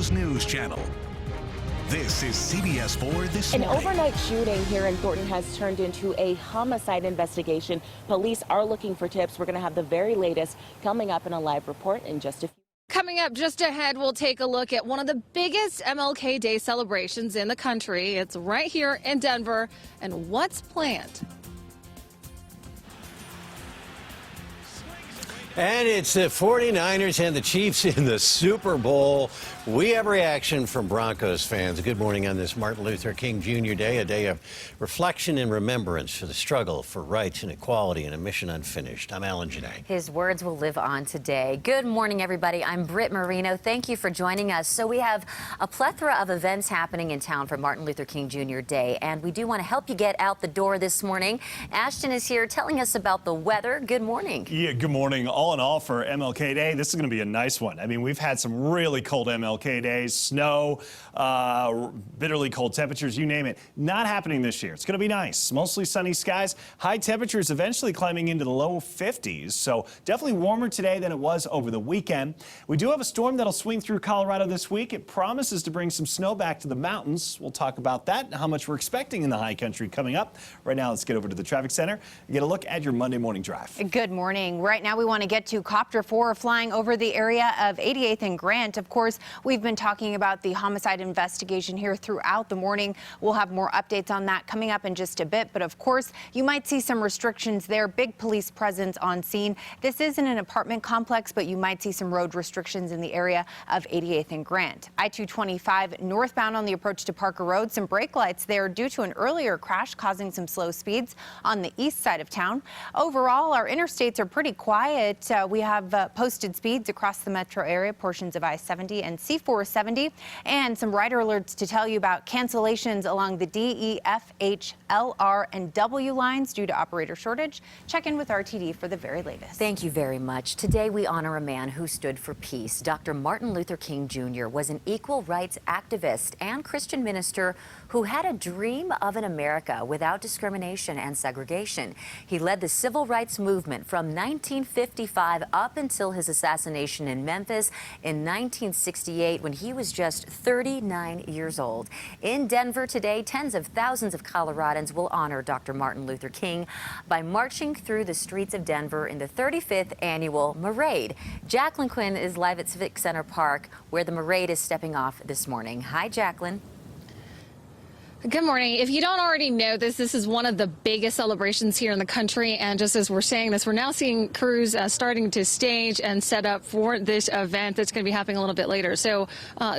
Orlando's news channel. This is CBS4 This Morning. An overnight shooting here in Thornton has turned into a homicide investigation. Police are looking for tips. We're going to have the very latest coming up in a live report in just a few. Coming up just ahead, we'll take a look at one of the biggest MLK Day celebrations in the country. It's right here in Denver, and what's planned. And it's the 49ers and the Chiefs in the Super Bowl. We have reaction from Broncos fans. Good morning on this Martin Luther King Jr. Day, a day of reflection and remembrance for the struggle for rights and equality and a mission unfinished. I'm Alan Janae. His words will live on today. Good morning, everybody. I'm Britt Marino. Thank you for joining us. So we have a plethora of events happening in town for Martin Luther King Jr. Day, and we do want to help you get out the door this morning. Ashton is here telling us about the weather. Good morning. Yeah, good morning. All in all, for MLK Day, this is going to be a nice one. I mean, we've had some really cold MLK days, snow, bitterly cold temperatures, you name it. Not happening this year. It's going to be nice. Mostly sunny skies. High temperatures eventually climbing into the low 50s. So definitely warmer today than it was over the weekend. We do have a storm that'll swing through Colorado this week. It promises to bring some snow back to the mountains. We'll talk about that and how much we're expecting in the high country coming up. Right now, let's get over to the traffic center and get a look at your Monday morning drive. Good morning. Right now, we want to get to Copter 4 flying over the area of 88th and Grant. Of course, we've been talking about the homicide investigation here throughout the morning. We'll have more updates on that coming up in just a bit. But of course, you might see some restrictions there. Big police presence on scene. This isn't an apartment complex, but you might see some road restrictions in the area of 88th and Grant. I-225 northbound on the approach to Parker Road. Some brake lights there due to an earlier crash causing some slow speeds on the east side of town. Overall, our interstates are pretty quiet. We have posted speeds across the metro area, portions of I-70 and C-470, and some rider alerts to tell you about cancellations along the D, E, F, H, L, R, and W lines due to operator shortage. Check in with RTD for the very latest. Thank you very much. Today we honor a man who stood for peace. Dr. Martin Luther King Jr. was an equal rights activist and Christian minister who had a dream of an America without discrimination and segregation. He led the civil rights movement from 1955 up until his assassination in Memphis in 1968 when he was just 39 years old. In Denver today, tens of thousands of Coloradans will honor Dr. Martin Luther King by marching through the streets of Denver in the 35th annual Parade. Jacqueline Quinn is live at Civic Center Park, where the parade is stepping off this morning. Hi, Jacqueline. Good morning. If you don't already know this is one of the biggest celebrations here in the country. And just as we're saying this, we're now seeing crews starting to stage and set up for this event that's going to be happening a little bit later. So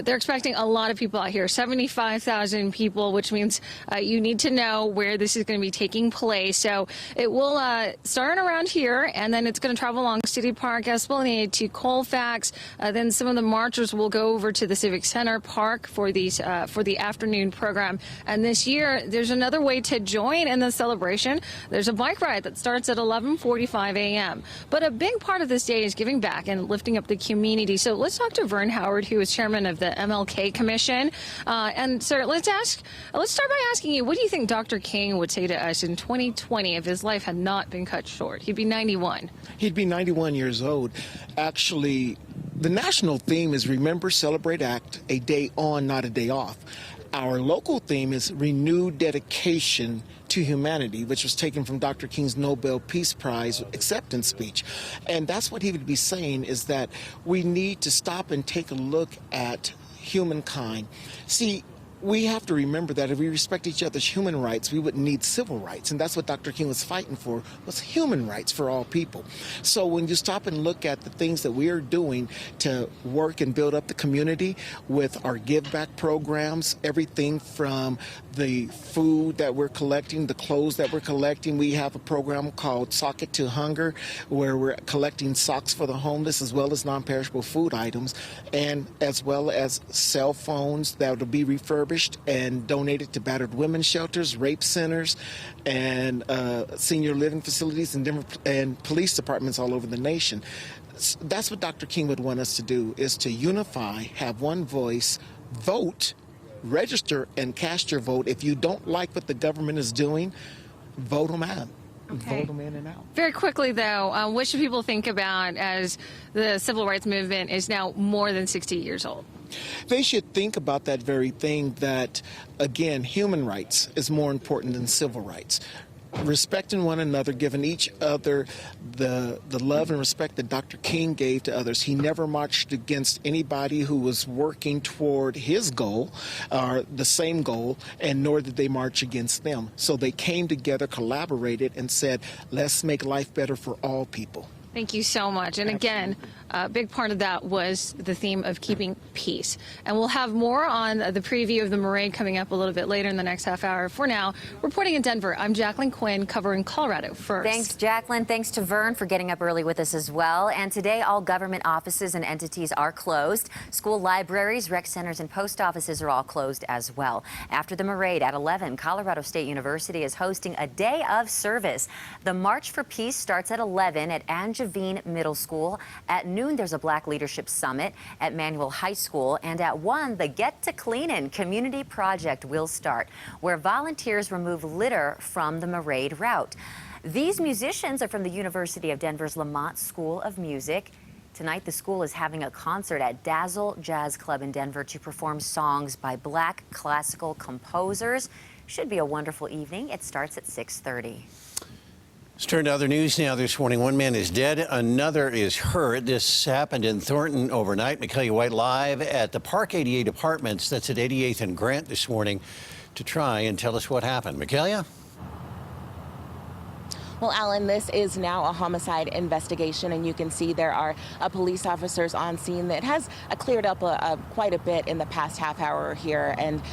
they're expecting a lot of people out here, 75,000 people, which means you need to know where this is going to be taking place. So it will start around here, and then it's going to travel along City Park, Esplanade to Colfax. Then some of the marchers will go over to the Civic Center Park for these for the afternoon program. And this year, there's another way to join in the celebration. There's a bike ride that starts at 11:45 a.m. But a big part of this day is giving back and lifting up the community. So let's talk to Vern Howard, who is chairman of the MLK Commission. And sir, let's start by asking you, what do you think Dr. King would say to us in 2020 if his life had not been cut short? He'd be 91. He'd be 91 years old. Actually, the national theme is Remember, Celebrate, Act, a day on, not a day off. Our local theme is Renewed Dedication to Humanity, which was taken from Dr. King's Nobel Peace Prize acceptance speech. And that's what he would be saying, is that we need to stop and take a look at humankind. See, we have to remember that if we respect each other's human rights, we wouldn't need civil rights. And that's what Dr. King was fighting for, was human rights for all people. So when you stop and look at the things that we are doing to work and build up the community with our give back programs, everything from the food that we're collecting, the clothes that we're collecting. We have a program called Sock It to Hunger, where we're collecting socks for the homeless as well as non-perishable food items, and as well as cell phones that will be refurbished and donated to battered women's shelters, rape centers, and senior living facilities and police departments all over the nation. That's what Dr. King would want us to do, is to unify, have one voice, vote, register, and cast your vote. If you don't like what the government is doing, vote them out. vote them in and out. Very quickly, though, what should people think about as the civil rights movement is now more than 60 years old? They should think about that very thing, that, again, human rights is more important than civil rights. Respecting one another, giving each other the love and respect that Dr. King gave to others. He never marched against anybody who was working toward his goal, or the same goal, and nor did they march against them. So they came together, collaborated, and said, let's make life better for all people. Thank you so much. And again, a big part of that was the theme of keeping peace. And we'll have more on the preview of the parade coming up a little bit later in the next half hour. For now, reporting in Denver, I'm Jacqueline Quinn, covering Colorado First. Thanks, Jacqueline. Thanks to Vern for getting up early with us as well. And today, all government offices and entities are closed. School libraries, rec centers, and post offices are all closed as well. After the parade at 11, Colorado State University is hosting a day of service. The March for Peace starts at 11 at Angevine Middle School. At noon, there's a Black Leadership Summit at Manual High School. And at 1, the Get to Cleanin' Community Project will start, where volunteers remove litter from the parade route. These musicians are from the University of Denver's Lamont School of Music. Tonight, the school is having a concert at Dazzle Jazz Club in Denver to perform songs by Black classical composers. Should be a wonderful evening. It starts at 6:30. Let's turn to other news now this morning. One man is dead, another is hurt. This happened in Thornton overnight. Michaela White live at the Park 88 Apartments, that's at 88th and Grant this morning, to try and tell us what happened. Michaela? Well, Alan, this is now a homicide investigation, and you can see there are police officers on scene. That has cleared up quite a bit in the past half hour here, and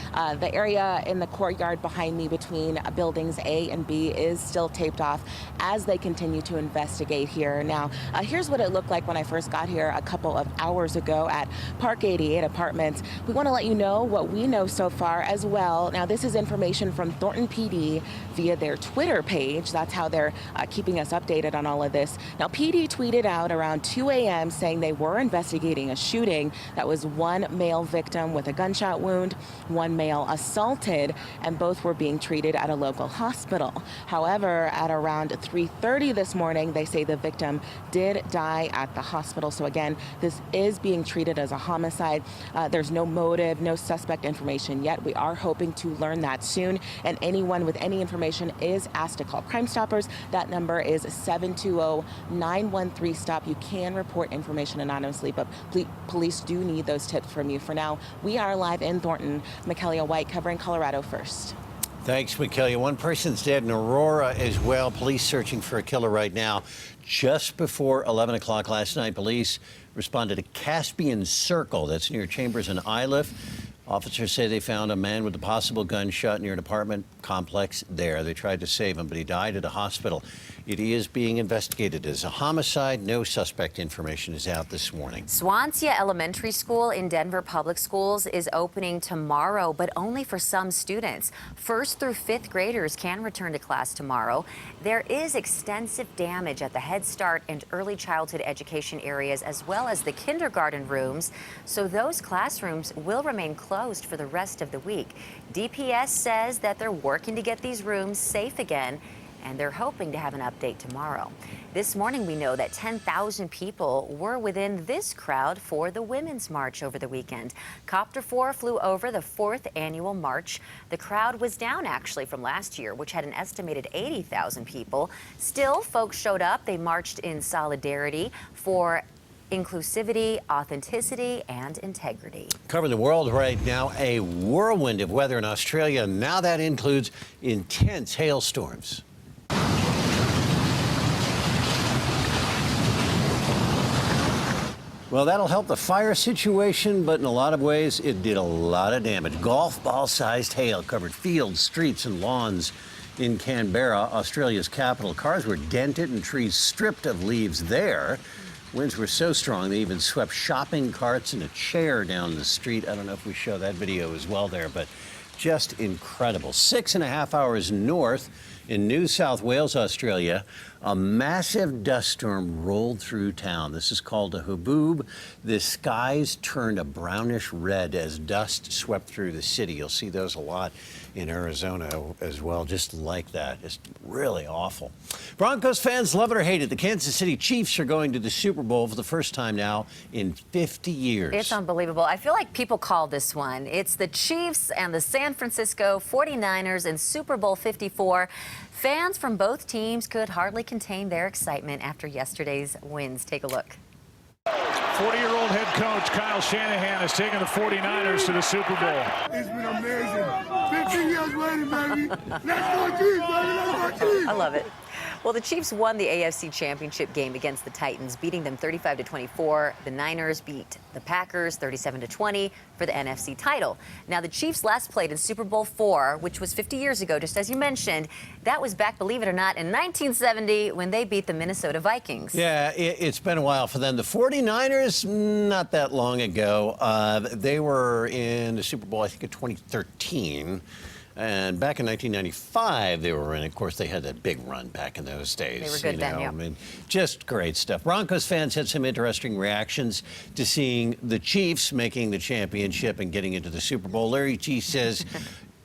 the area in the courtyard behind me between buildings A and B is still taped off as they continue to investigate here. Now, here's what it looked like when I first got here a couple of hours ago at Park 88 Apartments. We want to let you know what we know so far as well. Now, this is information from Thornton PD via their Twitter page. That's how they're keeping us updated on all of this. Now, PD tweeted out around 2 a.m. saying they were investigating a shooting that was one male victim with a gunshot wound, one male assaulted, and both were being treated at a local hospital. However, at around 3:30 this morning, they say the victim did die at the hospital. So again, this is being treated as a homicide. There's no motive, no suspect information yet. We are hoping to learn that soon, and anyone with any information is asked to call Crime Stoppers. That number is 720-913-STOP. You can report information anonymously, but police do need those tips from you. For now, we are live in Thornton. Michaela White covering Colorado First. Thanks, Michaela. One person's dead in Aurora as well. Police searching for a killer right now. Just before 11 o'clock last night, police responded to Caspian Circle. That's near Chambers and Iliff. Officers say they found a man with a possible gunshot near an apartment complex there. They tried to save him, but he died at a hospital. It is being investigated as a homicide. No suspect information is out this morning. Swansea Elementary School in Denver Public Schools is opening tomorrow, but only for some students. 1st through 5th graders can return to class tomorrow. There is extensive damage at the Head Start and early childhood education areas, as well as the kindergarten rooms, so those classrooms will remain closed for the rest of the week. DPS says that they're working to get these rooms safe again, and they're hoping to have an update tomorrow. This morning, we know that 10,000 people were within this crowd for the Women's March over the weekend. Copter 4 flew over the 4th annual march. The crowd was down, actually, from last year, which had an estimated 80,000 people. Still, folks showed up. They marched in solidarity for inclusivity, authenticity, and integrity. Covering the world right now, a whirlwind of weather in Australia. Now that includes intense hailstorms. Well, that'll help the fire situation, but in a lot of ways, it did a lot of damage. Golf ball-sized hail covered fields, streets, and lawns in Canberra, Australia's capital. Cars were dented and trees stripped of leaves there. Winds were so strong, they even swept shopping carts and a chair down the street. I don't know if we show that video as well there, but just incredible. 6.5 hours north In New South Wales, Australia, a massive dust storm rolled through town. This is called a haboob. The skies turned a brownish red as dust swept through the city. You'll see those a lot in Arizona as well, just like that. It's really awful. Broncos fans, love it or hate it, the Kansas City Chiefs are going to the Super Bowl for the first time now in 50 years. It's unbelievable. I feel like people call this one. It's the Chiefs and the San Francisco 49ers in Super Bowl 54. Fans from both teams could hardly contain their excitement after yesterday's wins. Take a look. 40-year-old head coach Kyle Shanahan has taken the 49ers to the Super Bowl. It's been amazing. 50 years waiting, baby. Let's go Chiefs, baby. Let's go Chiefs. I love it. Well, the Chiefs won the AFC Championship game against the Titans, beating them 35-24. The Niners beat the Packers 37-20 for the NFC title. Now, the Chiefs last played in Super Bowl IV, which was 50 years ago, just as you mentioned. That was back, believe it or not, in 1970 when they beat the Minnesota Vikings. Yeah, it's been a while for them. The 49ers, not that long ago, they were in the Super Bowl, I think, in 2013. And back in 1995, they were in. Of course, they had that big run back in those days. They were good then, yeah. I mean, just great stuff. Broncos fans had some interesting reactions to seeing the Chiefs making the championship and getting into the Super Bowl. Larry G says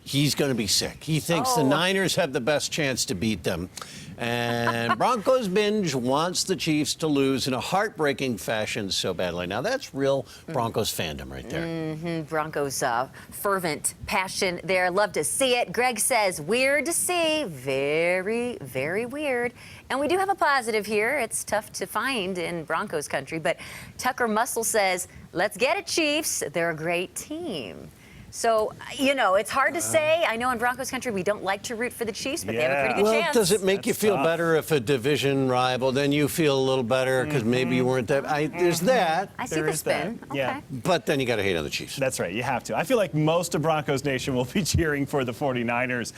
he's going to be sick. He thinks the Niners have the best chance to beat them. And Broncos Binge wants the Chiefs to lose in a heartbreaking fashion so badly. Now, that's real Broncos fandom right there. Broncos fervent passion there. Love to see it. Greg says, weird to see. Very, very weird. And we do have a positive here. It's tough to find in Broncos country. But Tucker Muscle says, let's get it, Chiefs. They're a great team. So, you know, it's hard to say. I know in Broncos country we don't like to root for the Chiefs, but they have a pretty good chance. Does it make you feel better if a division rival, then you feel a little better because maybe you weren't that? There's that. I see the spin. Okay. Yeah. But then you got to hate on the Chiefs. That's right. You have to. I feel like most of Broncos Nation will be cheering for the 49ers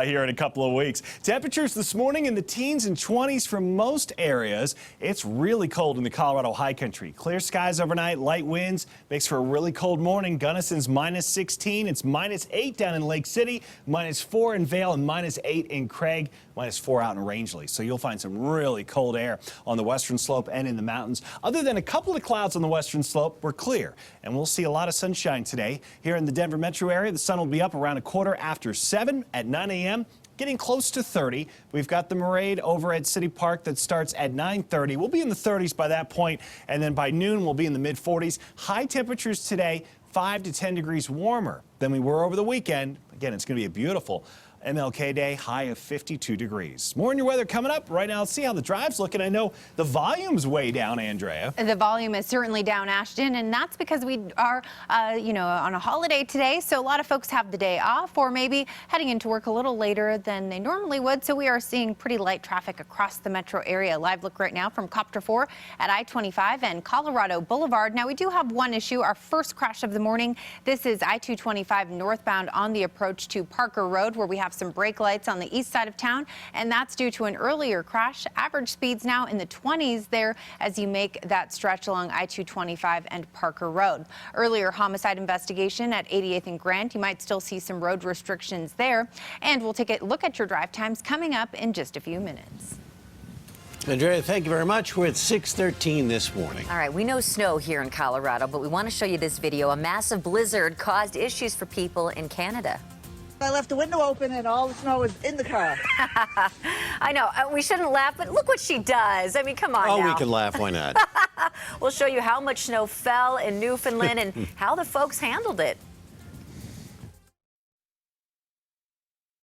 here in a couple of weeks. Temperatures this morning in the teens and 20s for most areas. It's really cold in the Colorado high country. Clear skies overnight, light winds, makes for a really cold morning. Gunnison's minus 16. It's minus 8 down in Lake City, minus 4 in Vail, and minus 8 in Craig, minus 4 out in Rangeley. So you'll find some really cold air on the western slope and in the mountains. Other than a couple of clouds on the western slope, we're clear. And we'll see a lot of sunshine today. Here in the Denver metro area, the sun will be up around 7:15 at 9 a.m. Getting close to 30. We've got the parade over at City Park that starts at 9:30. We'll be in the 30s by that point, and then by noon we'll be in the mid-40s. High temperatures today, 5 to 10 degrees warmer than we were over the weekend. Again, it's going to be a beautiful MLK Day, high of 52 degrees. More on your weather coming up. Right now, let's see how the drive's looking. I know the volume's way down, Andrea. The volume is certainly down, Ashton, and that's because we are, on a holiday today. So a lot of folks have the day off or maybe heading into work a little later than they normally would. So we are seeing pretty light traffic across the metro area. Live look right now from Copter 4 at I-25 and Colorado Boulevard. Now, we do have one issue, our first crash of the morning. This is I-225 northbound on the approach to Parker Road, where we have some brake lights on the east side of town, and that's due to an earlier crash. Average speeds now in the 20s there as you make that stretch along I-225 and Parker Road. Earlier homicide investigation at 88th and Grant. You might still see some road restrictions there, and we'll take a look at your drive times coming up in just a few minutes. Andrea, thank you very much. We're at 6:13 this morning. All right, we know snow here in Colorado, but we want to show you this video. A massive blizzard caused issues for people in Canada. I left the window open and all the snow was in the car. I know, we shouldn't laugh, but look what she does. I mean, come on now. We can laugh, why not? We'll show you how much snow fell in Newfoundland and how the folks handled it.